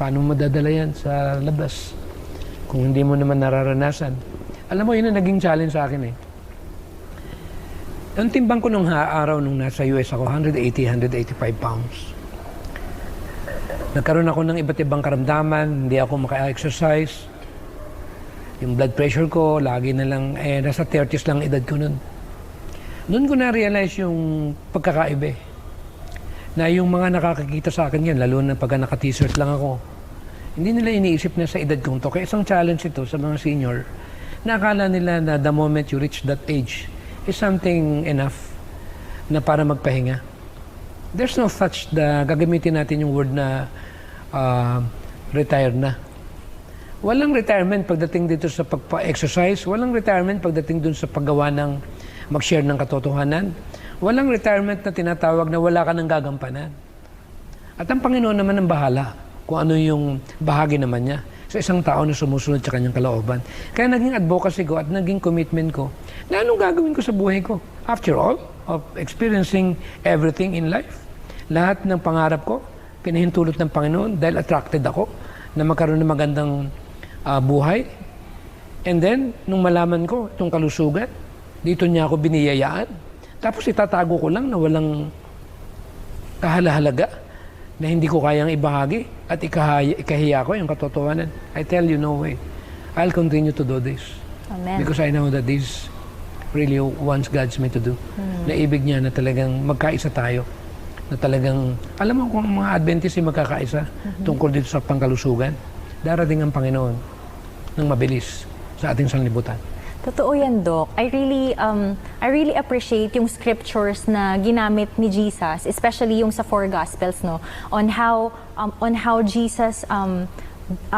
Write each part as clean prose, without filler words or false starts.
paano mo madadala yan sa labas kung hindi mo naman nararanasan. Alam mo, yun ang naging challenge sa akin eh. Ang timbang ko nung araw nung nasa US ako, 185 pounds. Nagkaroon ako ng iba't ibang karamdaman, hindi ako maka-exercise. Yung blood pressure ko, lagi na lang, nasa 30s lang edad ko nun. Noon ko na-realize yung pagkakaiba eh. Na yung mga nakakakita sa akin yan, lalo na pagka naka-t-shirt lang ako, hindi nila iniisip na sa edad kong to. Kaya isang challenge ito sa mga senior, na akala nila na the moment you reach that age is something enough na para magpahinga. There's no such gagamitin natin yung word na retired na. Walang retirement pagdating dito sa pagpa-exercise, walang retirement pagdating dun sa paggawa ng mag-share ng katotohanan. Walang retirement na tinatawag na wala ka ng gagampanan. At ang Panginoon naman ang bahala kung ano yung bahagi naman niya sa isang tao na sumusunod sa kanyang kalooban. Kaya naging advocacy ko at naging commitment ko na anong gagawin ko sa buhay ko. After all, of experiencing everything in life, lahat ng pangarap ko, pinahintulot ng Panginoon dahil attracted ako na magkaroon ng magandang buhay. And then, nung malaman ko itong kalusugan, dito niya ako biniyayaan. Tapos itatago ko lang na walang kahalahalaga na hindi ko kayang ibahagi at ikahiya ko yung katotohanan. I tell you, no way. I'll continue to do this. Amen. Because I know that this really wants God's me to do. Na ibig niya na talagang magkaisa tayo. Na talagang, alam mo kung mga Adventist ay magkakaisa tungkol dito sa pangkalusugan, darating ang Panginoon ng mabilis sa ating sanlibutan. Totoo yan, Doc. I really appreciate yung scriptures na ginamit ni Jesus, especially yung sa four Gospels, no, on how Jesus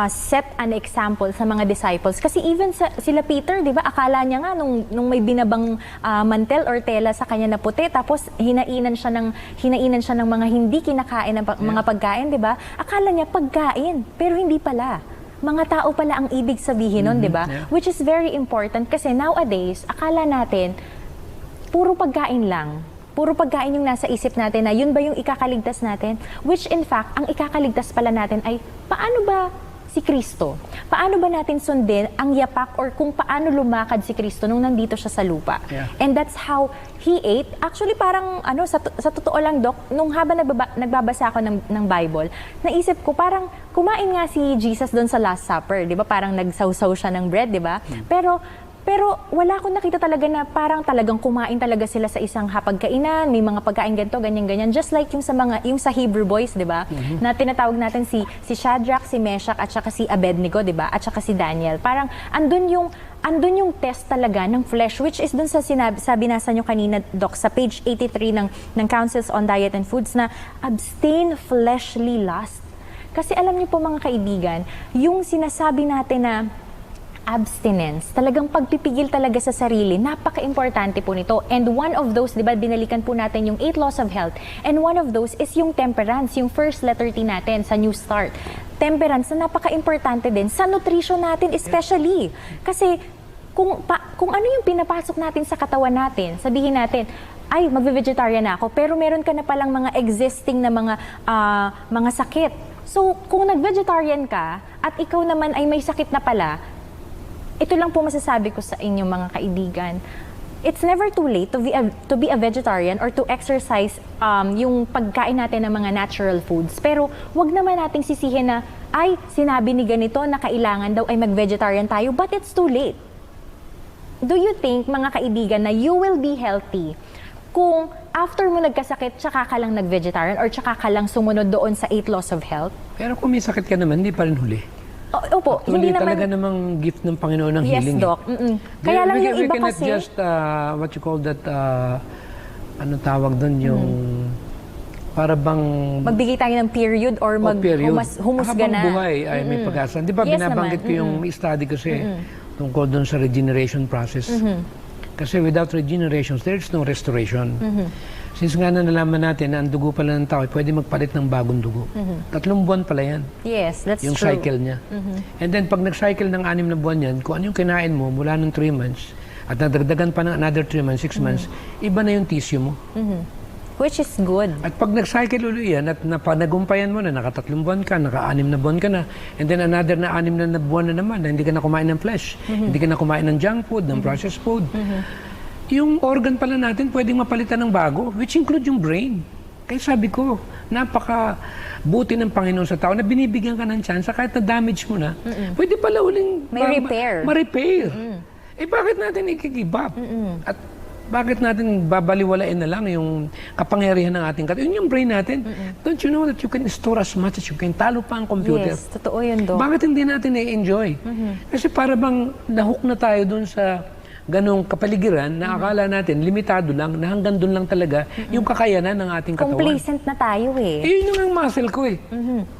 set an example sa mga disciples. Kasi even sila Peter, di ba, akala niya nga nung may binabang mantel or tela sa kanya na puti, tapos hinainan siya ng mga hindi kinakain ng mga pagkain, di ba? Akala niya pagkain, pero hindi pala. Mga tao pala ang ibig sabihin nun, di ba? Yeah. Which is very important kasi nowadays, akala natin, puro pagkain lang. Puro pagkain yung nasa isip natin na yun ba yung ikakaligtas natin? Which in fact, ang ikakaligtas pala natin ay paano ba si Kristo? Paano ba natin sundin ang yapak or kung paano lumakad si Kristo nung nandito siya sa lupa? Yeah. And that's how He ate. Actually, parang sa totoo lang, Doc, nung habang nagbabasa ako ng Bible, naisip ko parang kumain nga si Jesus doon sa Last Supper, di ba? Parang nagsawsaw siya ng bread, di ba? Pero wala akong nakita talaga na parang talagang kumain talaga sila sa isang hapagkainan, may mga pagkain ganito, ganyan-ganyan. Just like yung sa Hebrew boys, di ba? Na tinatawag natin si Shadrach, si Meshach, at saka si Abednego, di ba? At saka si Daniel. Parang andun yung test talaga ng flesh, which is dun sa binasa nyo kanina, Doc, sa page 83 ng Councils on Diet and Foods na abstain fleshly lust. Kasi alam niyo po mga kaibigan, yung sinasabi natin na abstinence, talagang pagpipigil talaga sa sarili, napaka-importante po nito. And one of those, di ba, binalikan po natin yung 8 laws of health. And one of those is yung temperance, yung first letter T natin sa New Start. Temperance na napaka-importante din sa nutrition natin especially. Kasi kung ano yung pinapasok natin sa katawan natin, sabihin natin, ay, magve-vegetarian na ako, pero meron ka na palang mga existing na mga sakit. So, kung nag-vegetarian ka at ikaw naman ay may sakit na pala, ito lang po masasabi ko sa inyo mga kaibigan. It's never too late to be a vegetarian or to exercise yung pagkain natin ng mga natural foods. Pero wag naman nating sisihin na, ay, sinabi ni ganito na kailangan daw ay mag-vegetarian tayo, but it's too late. Do you think, mga kaibigan, na you will be healthy kung after mo nagkasakit, tsaka ka lang nag-vegetarian or tsaka ka lang sumunod doon sa 8 laws of health? Pero kung may sakit ka naman, hindi pa rin huli. Opo, Hindi talaga namang gift ng Panginoon ng healing. Yes, Doc. Kaya lang yung we iba cannot kasi... just, what you call that, ano tawag doon, yung para bang... Magbigay tayo ng period or humusga na. Habang buhay ay may pag-asa. Di ba, Yes binabanggit ko yung study kasi tungkol doon sa regeneration process. Kasi without regeneration, there's no restoration. Since nga na nalaman natin na ang dugo pala ng tao ay pwede magpalit ng bagong dugo. 3 buwan pala yan. Yes, that's yung true. cycle niya. And then pag nag-cycle ng 6 na buwan yan, kung ano yung kinain mo mula ng 3 months, at nadagdagan pa ng another 3 months, 6 months, iba na yung tissue mo. Which is good. At pag nag-cycle ulit yan at napanagumpayan mo na, naka-3 buwan ka, naka-6 na buwan ka na, and then another na 6 na buwan na naman na hindi ka na kumain ng flesh, hindi ka na kumain ng junk food, ng processed food. Yung organ pala natin pwedeng mapalitan ng bago, which include yung brain. Kaya sabi ko, napaka-buti ng Panginoon sa tao na binibigyan ka ng chance kahit na-damage mo na, pwede pala uling May repair. ma-repair. Eh bakit natin i-give up? At bakit natin babaliwalain na lang yung kapangyarihan ng ating katawan? Yun yung brain natin. Don't you know that you can store as much as you can? Talo pa ang computer. Yes, totoo yun, Doc. Bakit hindi natin i-enjoy? Kasi para bang nahook na tayo dun sa ganong kapaligiran na akala natin limitado lang, na hanggang dun lang talaga yung kakayanan ng ating katawan. Complacent na tayo eh. Eh, yun yung ang muscle ko eh.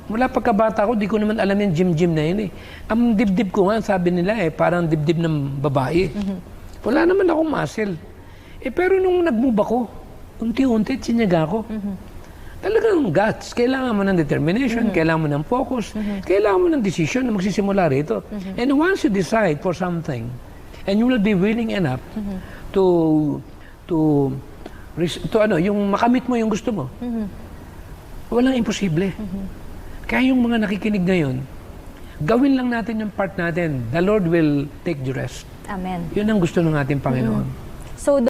Mula pagkabata ko, di ko naman alam yung gym-gym na yun eh. Ang dibdib ko nga, sabi nila eh, parang dibdib ng babae. Wala naman akong muscle. Eh, pero nung nag-move ako, unti-unti, sinyaga ko. Talagang guts. Kailangan mo ng determination, kailangan mo ng focus, kailangan mo ng decision na magsisimula rito. And once you decide for something, and you will be willing enough to yung makamit mo yung gusto mo. Walang imposible. Kaya yung mga nakikinig ngayon, gawin lang natin yung part natin. The Lord will take the rest. Amen. Yun ang gusto ng ating Panginoon. So,